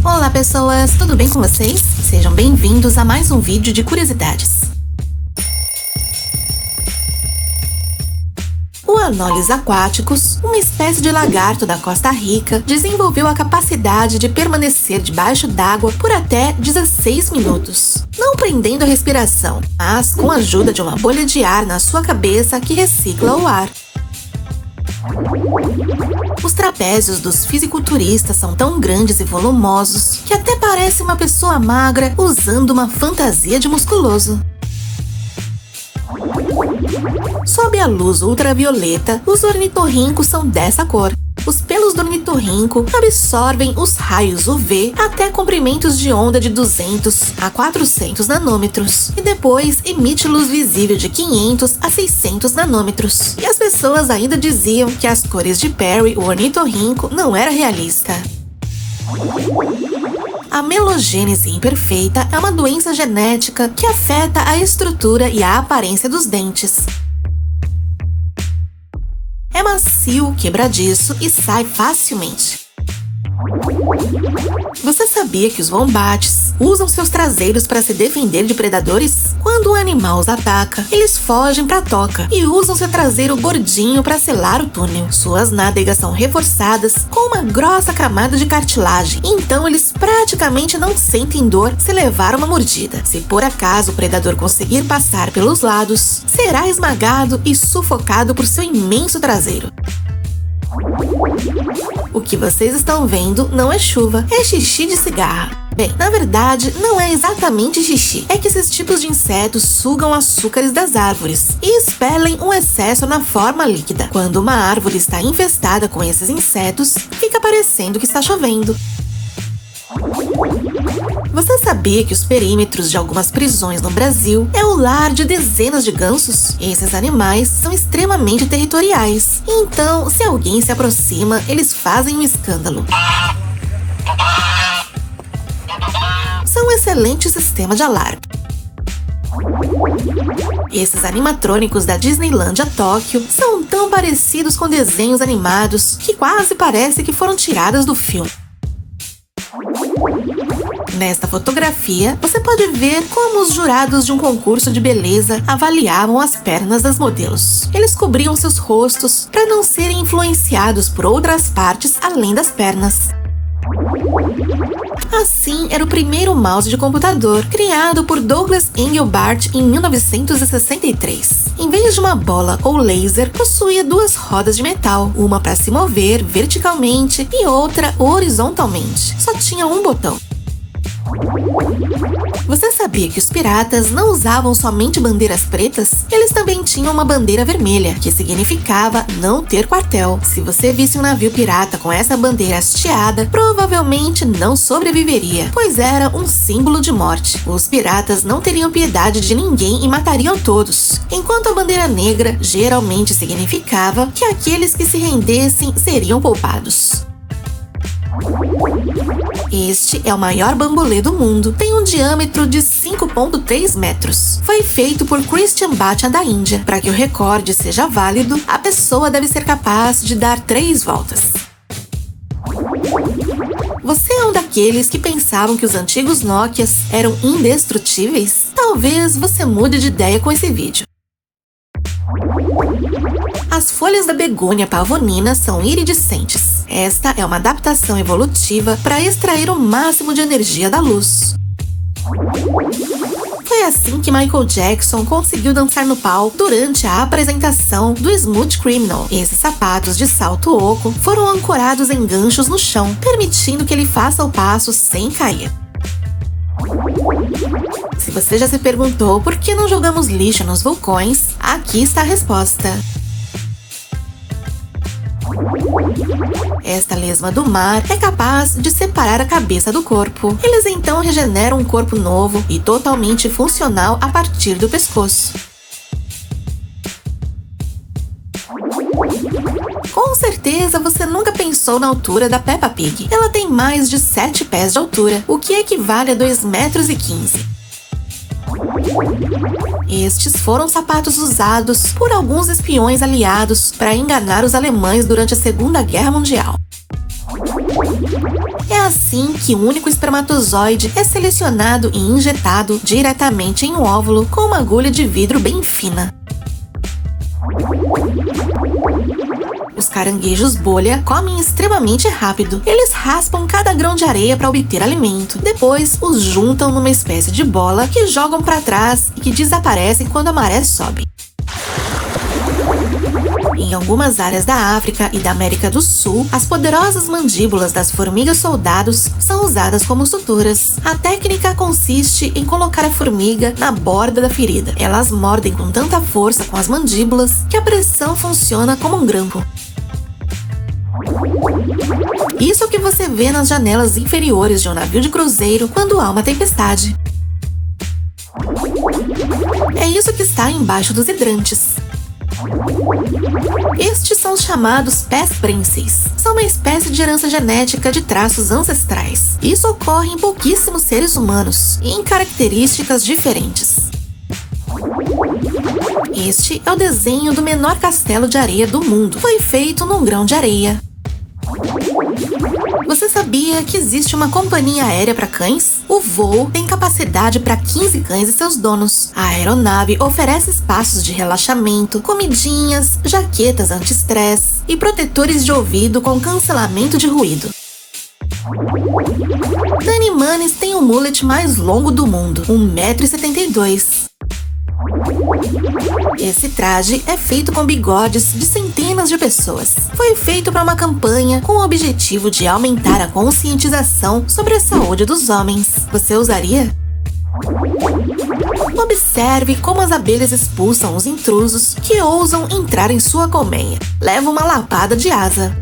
Olá pessoas, tudo bem com vocês? Sejam bem-vindos a mais um vídeo de curiosidades. O Anolis aquaticus, uma espécie de lagarto da Costa Rica, desenvolveu a capacidade de permanecer debaixo d'água por até 16 minutos. Não prendendo a respiração, mas com a ajuda de uma bolha de ar na sua cabeça que recicla o ar. Os trapézios dos fisiculturistas são tão grandes e volumosos que até parece uma pessoa magra usando uma fantasia de musculoso. Sob a luz ultravioleta, os ornitorrincos são dessa cor. Os pelos do ornitorrinco absorvem os raios UV até comprimentos de onda de 200 a 400 nanômetros e depois emite luz visível de 500 a 600 nanômetros. E as pessoas ainda diziam que as cores de Perry, o ornitorrinco, não era realista. A melogênese imperfeita é uma doença genética que afeta a estrutura e a aparência dos dentes. É macio, quebradiço e sai facilmente. Você sabia que os wombates usam seus traseiros para se defender de predadores? Quando um animal os ataca, eles fogem para a toca e usam seu traseiro gordinho para selar o túnel. Suas nádegas são reforçadas com uma grossa camada de cartilagem, então eles praticamente não sentem dor se levar uma mordida. Se por acaso o predador conseguir passar pelos lados, será esmagado e sufocado por seu imenso traseiro. O que vocês estão vendo não é chuva, é xixi de cigarra. Bem, na verdade, não é exatamente xixi. É que esses tipos de insetos sugam açúcares das árvores e expelem um excesso na forma líquida. Quando uma árvore está infestada com esses insetos, fica parecendo que está chovendo. Você sabia que os perímetros de algumas prisões no Brasil é o lar de dezenas de gansos? Esses animais são extremamente territoriais. Então, se alguém se aproxima, eles fazem um escândalo. São um excelente sistema de alarme. Esses animatrônicos da Disneylandia Tóquio são tão parecidos com desenhos animados que quase parece que foram tirados do filme. Nesta fotografia, você pode ver como os jurados de um concurso de beleza avaliavam as pernas das modelos. Eles cobriam seus rostos para não serem influenciados por outras partes além das pernas. Assim era o primeiro mouse de computador, criado por Douglas Engelbart em 1963. Em vez de uma bola ou laser, possuía duas rodas de metal, uma para se mover verticalmente e outra horizontalmente. Só tinha um botão. Você sabia que os piratas não usavam somente bandeiras pretas? Eles também tinham uma bandeira vermelha, que significava não ter quartel. Se você visse um navio pirata com essa bandeira hasteada, provavelmente não sobreviveria, pois era um símbolo de morte. Os piratas não teriam piedade de ninguém e matariam todos, enquanto a bandeira negra geralmente significava que aqueles que se rendessem seriam poupados. Este é o maior bambolê do mundo. Tem um diâmetro de 5,3 metros. Foi feito por Christian Bhatia da Índia. Para que o recorde seja válido, a pessoa deve ser capaz de dar 3 voltas. Você é um daqueles que pensavam que os antigos Nokias eram indestrutíveis? Talvez você mude de ideia com esse vídeo. As folhas da begônia pavonina são iridescentes. Esta é uma adaptação evolutiva para extrair o máximo de energia da luz. Foi assim que Michael Jackson conseguiu dançar no palco durante a apresentação do Smooth Criminal. Esses sapatos de salto oco foram ancorados em ganchos no chão, permitindo que ele faça o passo sem cair. Se você já se perguntou por que não jogamos lixo nos vulcões, aqui está a resposta. Esta lesma do mar é capaz de separar a cabeça do corpo. Eles então regeneram um corpo novo e totalmente funcional a partir do pescoço. Com certeza você nunca pensou na altura da Peppa Pig. Ela tem mais de 7 pés de altura, o que equivale a 2,15 metros. Estes foram sapatos usados por alguns espiões aliados para enganar os alemães durante a Segunda Guerra Mundial. É assim que o único espermatozoide é selecionado e injetado diretamente em um óvulo com uma agulha de vidro bem fina. Os caranguejos bolha comem extremamente rápido. Eles raspam cada grão de areia para obter alimento. Depois, os juntam numa espécie de bola que jogam para trás e que desaparecem quando a maré sobe. Em algumas áreas da África e da América do Sul, as poderosas mandíbulas das formigas soldados são usadas como suturas. A técnica consiste em colocar a formiga na borda da ferida. Elas mordem com tanta força com as mandíbulas que a pressão funciona como um grampo. Isso é o que você vê nas janelas inferiores de um navio de cruzeiro quando há uma tempestade. É isso que está embaixo dos hidrantes. Estes são os chamados pés prenseis. São uma espécie de herança genética de traços ancestrais. Isso ocorre em pouquíssimos seres humanos e em características diferentes. Este é o desenho do menor castelo de areia do mundo. Foi feito num grão de areia. Você sabia que existe uma companhia aérea para cães? O voo tem capacidade para 15 cães e seus donos. A aeronave oferece espaços de relaxamento, comidinhas, jaquetas anti-estresse e protetores de ouvido com cancelamento de ruído. Dani Manes tem o mullet mais longo do mundo, 1,72 m. Esse traje é feito com bigodes de centenas de pessoas. Foi feito para uma campanha com o objetivo de aumentar a conscientização sobre a saúde dos homens. Você usaria? Observe como as abelhas expulsam os intrusos que ousam entrar em sua colmeia. Leva uma lapada de asa.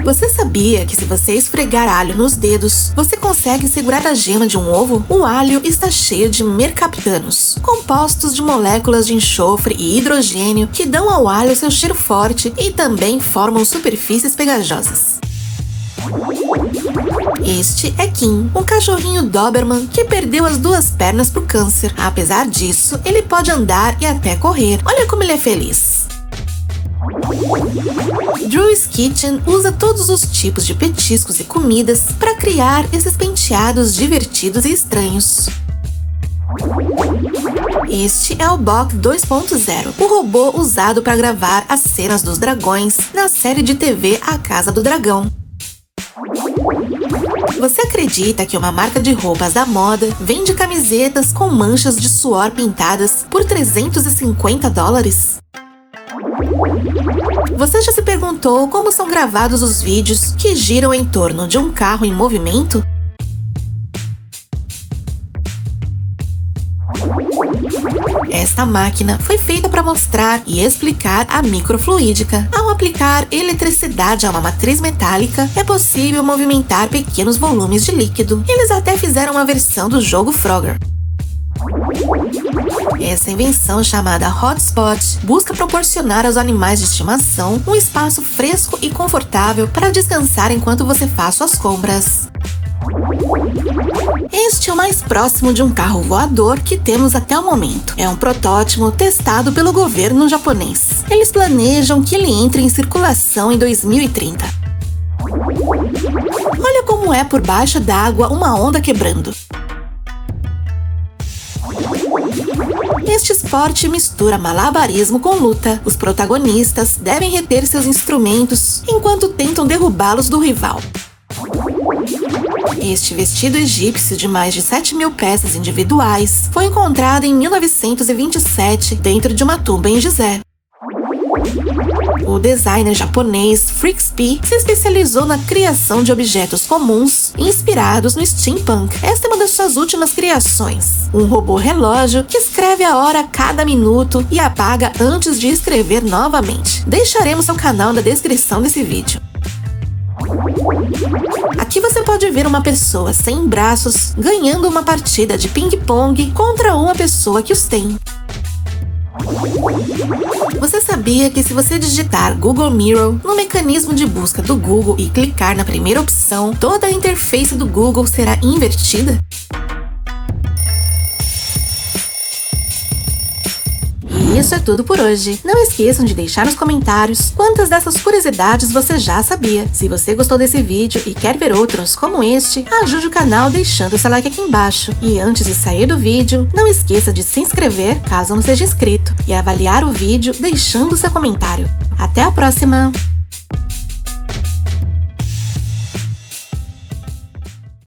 Você sabia que se você esfregar alho nos dedos, você consegue segurar a gema de um ovo? O alho está cheio de mercaptanos, compostos de moléculas de enxofre e hidrogênio que dão ao alho seu cheiro forte e também formam superfícies pegajosas. Este é Kim, um cachorrinho Doberman que perdeu as 2 pernas pro câncer. Apesar disso, ele pode andar e até correr. Olha como ele é feliz. Drew's Kitchen usa todos os tipos de petiscos e comidas para criar esses penteados divertidos e estranhos. Este é o Bok 2.0, o robô usado para gravar as cenas dos dragões na série de TV A Casa do Dragão. Você acredita que uma marca de roupas da moda vende camisetas com manchas de suor pintadas por $350? Você já se perguntou como são gravados os vídeos que giram em torno de um carro em movimento? Esta máquina foi feita para mostrar e explicar a microfluídica. Ao aplicar eletricidade a uma matriz metálica, é possível movimentar pequenos volumes de líquido. Eles até fizeram uma versão do jogo Frogger. Essa invenção, chamada Hotspot, busca proporcionar aos animais de estimação um espaço fresco e confortável para descansar enquanto você faz suas compras. Este é o mais próximo de um carro voador que temos até o momento. É um protótipo testado pelo governo japonês. Eles planejam que ele entre em circulação em 2030. Olha como é por baixo d'água uma onda quebrando. Este esporte mistura malabarismo com luta. Os protagonistas devem reter seus instrumentos enquanto tentam derrubá-los do rival. Este vestido egípcio de mais de 7.000 peças individuais foi encontrado em 1927 dentro de uma tumba em Gizé. O designer japonês Freaksby se especializou na criação de objetos comuns inspirados no steampunk. Esta é uma das suas últimas criações. Um robô relógio que escreve a hora a cada minuto e apaga antes de escrever novamente. Deixaremos seu canal na descrição desse vídeo. Aqui você pode ver uma pessoa sem braços ganhando uma partida de ping-pong contra uma pessoa que os tem. Você sabia que se você digitar Google Mirror no mecanismo de busca do Google e clicar na primeira opção, toda a interface do Google será invertida? E isso é tudo por hoje. Não esqueçam de deixar nos comentários quantas dessas curiosidades você já sabia. Se você gostou desse vídeo e quer ver outros como este, ajude o canal deixando seu like aqui embaixo. E antes de sair do vídeo, não esqueça de se inscrever caso não seja inscrito e avaliar o vídeo deixando seu comentário. Até a próxima!